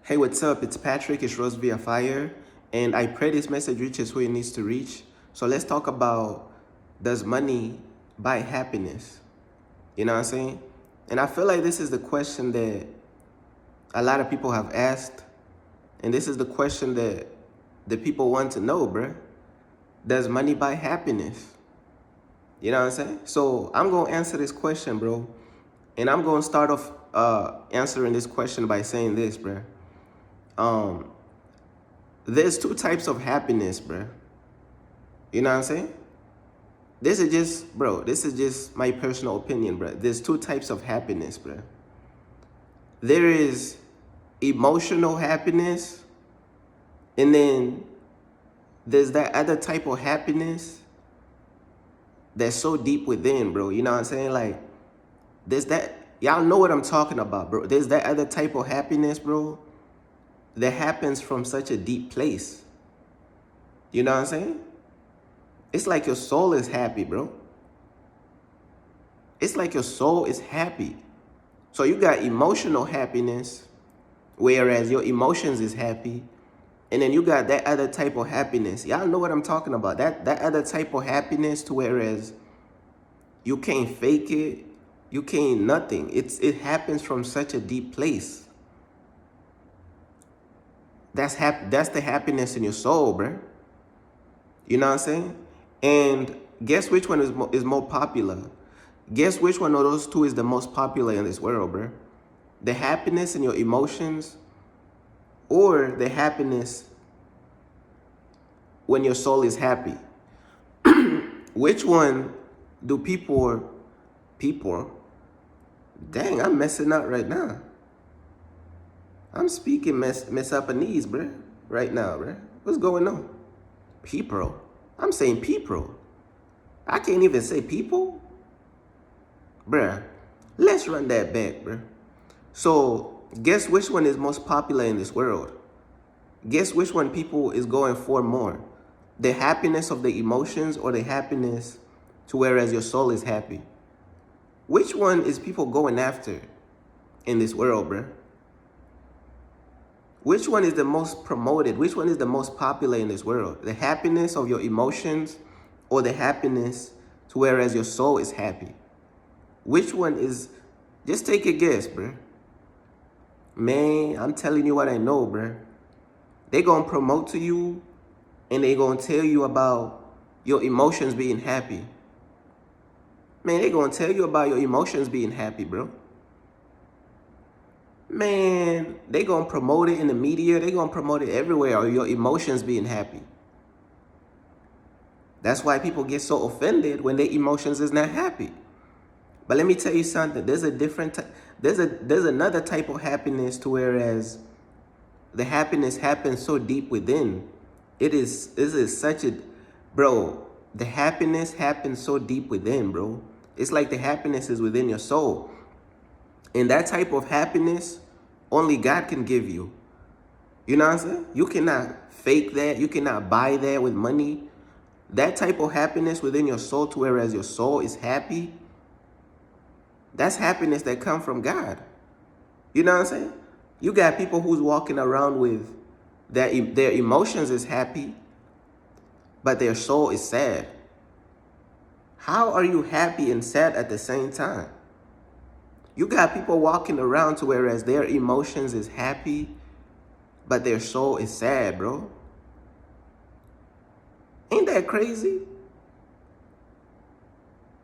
Hey, what's up? It's Patrick. It's Rose via Fire. And I pray this message reaches who it needs to reach. So let's talk about, does money buy happiness? You know what I'm saying? And I feel like this is the question that a lot of people have asked. And this is the question that the people want to know, bruh. Does money buy happiness? You know what I'm saying? So I'm going to answer this question, bro. And I'm going to start off answering this question by saying this, bruh. There's two types of happiness, bruh. You know what I'm saying? This is just my personal opinion, bruh. There's two types of happiness, bruh. There is emotional happiness, and then there's that other type of happiness that's so deep within, bro. You know what I'm saying? Like, there's that, y'all know what I'm talking about, bro. There's that other type of happiness, bro, that happens from such a deep place. You know what I'm saying? It's like your soul is happy, bro. It's like your soul is happy. So you got emotional happiness, whereas your emotions is happy. And then you got that other type of happiness. Y'all know what I'm talking about. That other type of happiness to whereas you can't fake it, you can't nothing. It happens from such a deep place. That's the happiness in your soul, bro. You know what I'm saying? And guess which one is more popular? Guess which one of those two is the most popular in this world, bro? The happiness in your emotions, or the happiness when your soul is happy? Which one do people, dang, I'm messing up right now. I'm speaking Japanese, bruh, right now, bruh. What's going on? People. I'm saying people. I can't even say people. Bruh, let's run that back, bruh. So, guess which one is most popular in this world? Guess which one people is going for more? The happiness of the emotions, or the happiness to whereas your soul is happy? Which one is people going after in this world, bruh? Which one is the most promoted? Which one is the most popular in this world? The happiness of your emotions, or the happiness to whereas your soul is happy? Which one is, just take a guess, bruh. Man, I'm telling you what I know, bruh. They gonna promote to you, and they gonna tell you about your emotions being happy. Man, they gonna tell you about your emotions being happy, bro. Man, they gonna promote it in the media. They gonna promote it everywhere, or your emotions being happy. That's why people get so offended when their emotions is not happy. But let me tell you something. There's a different, there's another type of happiness to whereas the happiness happens so deep within. This is such a, bro, the happiness happens so deep within, bro. It's like the happiness is within your soul. And that type of happiness, only God can give you. You know what I'm saying? You cannot fake that. You cannot buy that with money. That type of happiness within your soul to whereas your soul is happy, that's happiness that comes from God. You know what I'm saying? You got people who's walking around with that their emotions is happy, but their soul is sad. How are you happy and sad at the same time? You got people walking around to whereas their emotions is happy, but their soul is sad, bro. Ain't that crazy?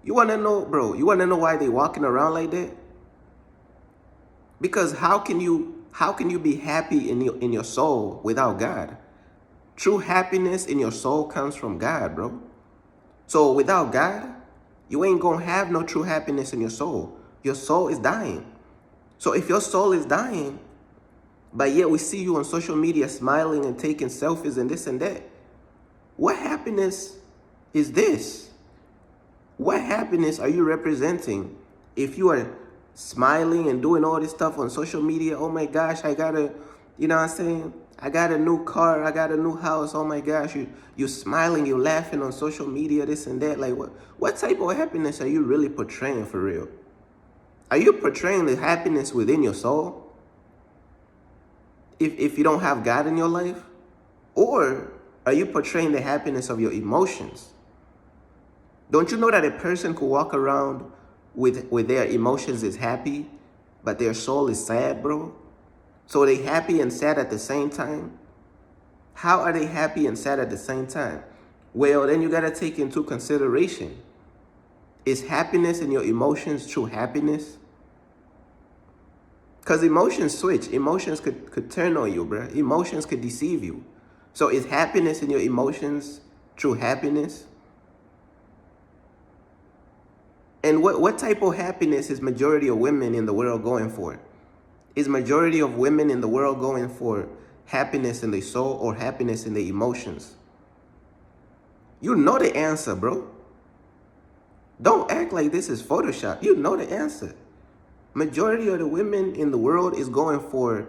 You wanna know, bro, you wanna know why they walking around like that? Because how can you be happy in your soul without God? True happiness in your soul comes from God, bro. So without God, you ain't gonna have no true happiness in your soul. Your soul is dying. So if your soul is dying, but yet we see you on social media smiling and taking selfies and this and that, what happiness is this? What happiness are you representing if you are smiling and doing all this stuff on social media? Oh my gosh, I got a, you know what I'm saying? I got a new car, I got a new house. Oh my gosh, you're smiling, you're laughing on social media, this and that. Like what type of happiness are you really portraying for real? Are you portraying the happiness within your soul? if you don't have God in your life? Or are you portraying the happiness of your emotions? Don't you know that a person could walk around with their emotions is happy, but their soul is sad, bro? So they happy and sad at the same time? How are they happy and sad at the same time? Well, then you gotta take into consideration, is happiness in your emotions true happiness? Because emotions switch. Emotions could turn on you, bro. Emotions could deceive you. So is happiness in your emotions true happiness? And what type of happiness is majority of women in the world going for? Is majority of women in the world going for happiness in their soul or happiness in their emotions? You know the answer, bro. Don't act like this is Photoshop. You know the answer. Majority of the women in the world is going for,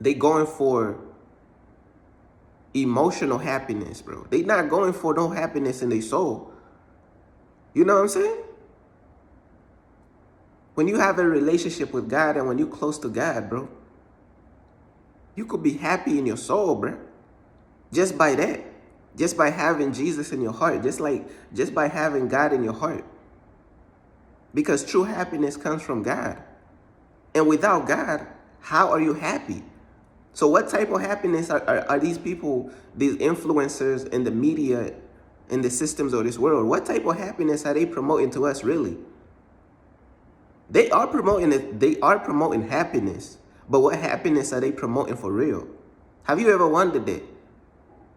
they going for emotional happiness, bro. They not going for no happiness in their soul. You know what I'm saying? When you have a relationship with God and when you're close to God, bro, you could be happy in your soul, bro. Just by that. Just by having Jesus in your heart. Just by having God in your heart. Because true happiness comes from God. And without God, how are you happy? So what type of happiness are these people, these influencers in the media, in the systems of this world? What type of happiness are they promoting to us, really? They are promoting it. They are promoting happiness. But what happiness are they promoting for real? Have you ever wondered that?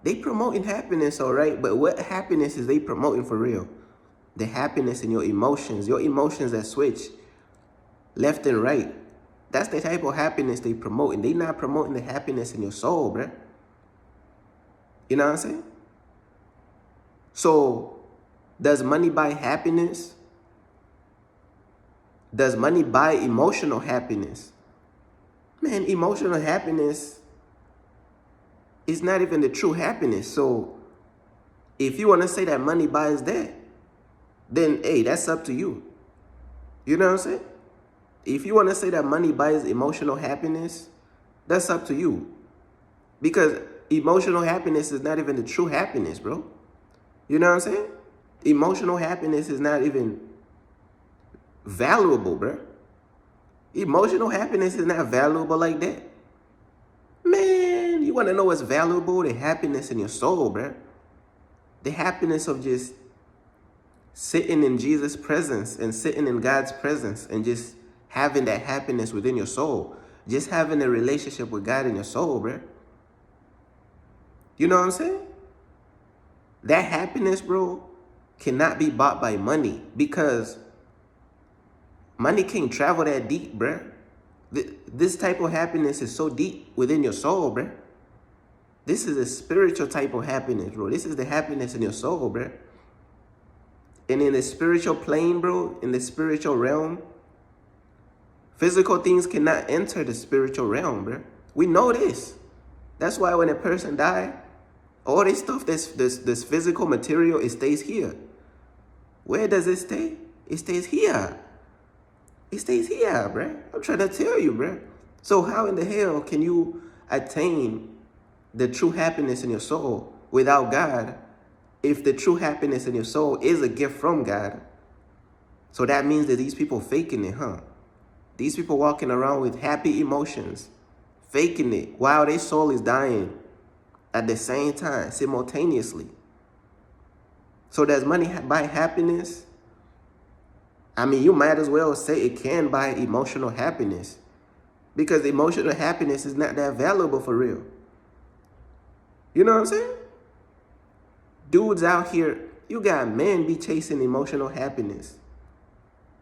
They promoting happiness, all right, but what happiness is they promoting for real? The happiness in your emotions that switch left and right. That's the type of happiness they promoting. They not promoting the happiness in your soul, bruh. You know what I'm saying? So, does money buy happiness? Does money buy emotional happiness? Man, emotional happiness is not even the true happiness. So, if you want to say that money buys that, then, hey, that's up to you. You know what I'm saying? If you want to say that money buys emotional happiness, that's up to you. Because emotional happiness is not even the true happiness, bro. You know what I'm saying? Emotional happiness is not even valuable, bro. Emotional happiness is not valuable like that. Man, you want to know what's valuable? The happiness in your soul, bro. The happiness of just sitting in Jesus' presence and sitting in God's presence and just having that happiness within your soul. Just having a relationship with God in your soul, bro. You know what I'm saying? That happiness, bro, cannot be bought by money because money can't travel that deep, bro. This type of happiness is so deep within your soul, bro. This is a spiritual type of happiness, bro. This is the happiness in your soul, bro. And in the spiritual plane, bro, in the spiritual realm, physical things cannot enter the spiritual realm, bro. We know this. That's why when a person dies, all this stuff, this physical material, it stays here. Where does it stay? It stays here. It stays here, bro. I'm trying to tell you, bro. So how in the hell can you attain the true happiness in your soul without God if the true happiness in your soul is a gift from God? So that means that these people faking it, huh? These people walking around with happy emotions, faking it while their soul is dying at the same time, simultaneously. So does money buy happiness? I mean, you might as well say it can buy emotional happiness because emotional happiness is not that valuable for real. You know what I'm saying? Dudes out here, you got men be chasing emotional happiness.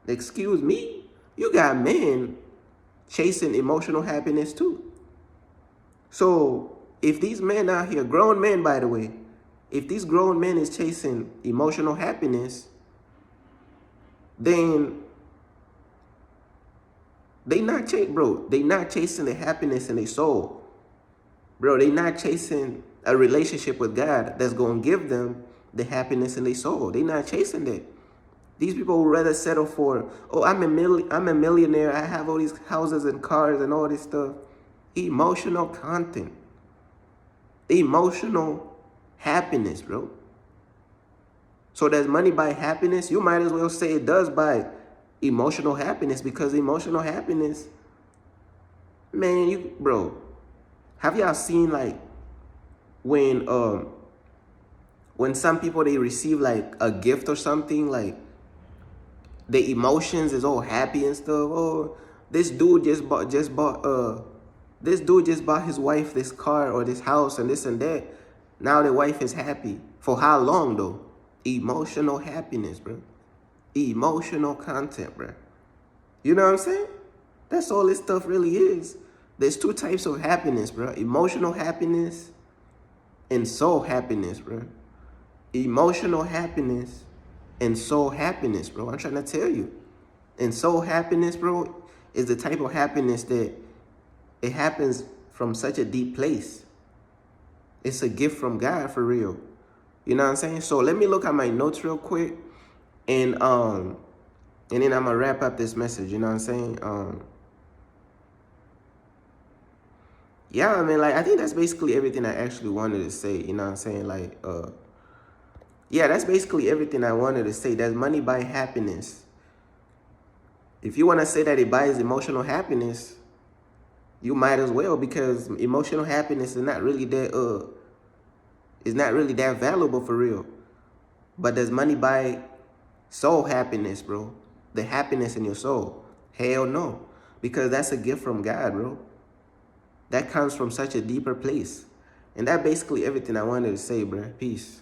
Excuse me? You got men chasing emotional happiness too. So if these men out here, grown men by the way, if these grown men is chasing emotional happiness, then they not chasing the happiness in their soul. Bro, they not chasing a relationship with God that's going to give them the happiness in their soul. They not chasing that. These people would rather settle for, oh, I'm a millionaire. I have all these houses and cars and all this stuff. Emotional content. Emotional happiness, bro. So does money buy happiness? You might as well say it does buy emotional happiness, because emotional happiness, man, bro, have y'all seen like when some people, they receive like a gift or something, like the emotions is all happy and stuff. Oh, this dude just bought his wife this car or this house and this and that. Now the wife is happy. For how long though? Emotional happiness, bro. Emotional content, bro. You know what I'm saying? That's all this stuff really is. There's two types of happiness, bro. Emotional happiness and soul happiness, bro. Emotional happiness and soul happiness, bro. I'm trying to tell you. And soul happiness, bro, is the type of happiness that it happens from such a deep place. It's a gift from God, for real. You know what I'm saying? So let me look at my notes real quick, and then I'm gonna wrap up this message. You know what I'm saying? Yeah, I mean, like, I think that's basically everything I actually wanted to say. You know what I'm saying? Like, yeah, that's basically everything I wanted to say. Does money buy happiness? If you want to say that it buys emotional happiness, you might as well, because emotional happiness is not really that valuable, for real. But does money buy soul happiness, bro? The happiness in your soul? Hell no. Because that's a gift from God, bro. That comes from such a deeper place. And that's basically everything I wanted to say, bro. Peace.